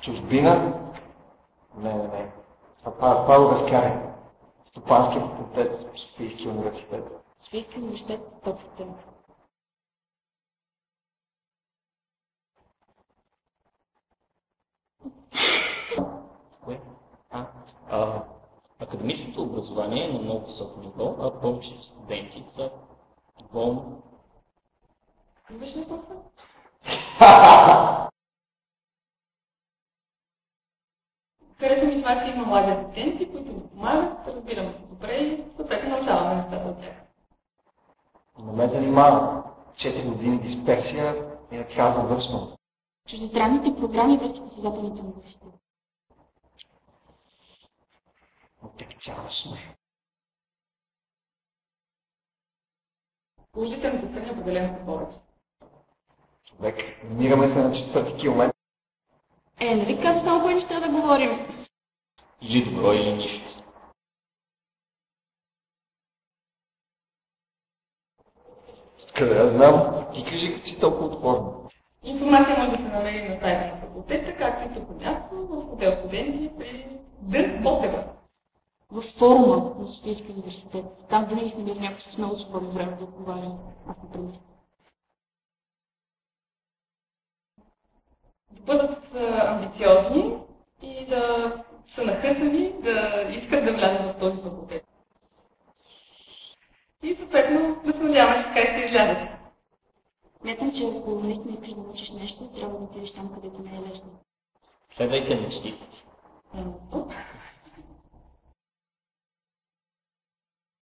Чужбина? Не. Това е разкарен. Стопански факултет, Софийски университет. Софийски университет, 100%. Академичното образование е на много високо ниво, а повечето студенти са доволни. Виж ли това? Хареса ми това, че има млади асистенти, които ми помагат, разбирам добре и съответно научаваме нещата от тях. Но ме занимава 4 години дисперсия и накрая завършвам. Чуждестранните програми вече са запълните университет. Отекчаваш ме. Служите ми се определено са повече. Човек, намираме се на 4-ти километр. Нали казваш много неща да говорим? Или добро, или нищо. Къде да знам? Ти кажи, като си толкова отворен. Информация може да се намери на сайта на факултета, както и тук по място, в отдел студенти при Дън Ботева. В форума на Софийския университет. Там винаги сме били някакво с много свободно време да отговарям, ако премисля. Да бъдат амбициозни и да са нахъсани, да искат да влязат в този факултет. И съответно да се надяваме, че как ще излязат. Смятам, че ако наистина искаш да научиш нещо, трябва да отидеш там, където не е лесно. Следвайте мечтите.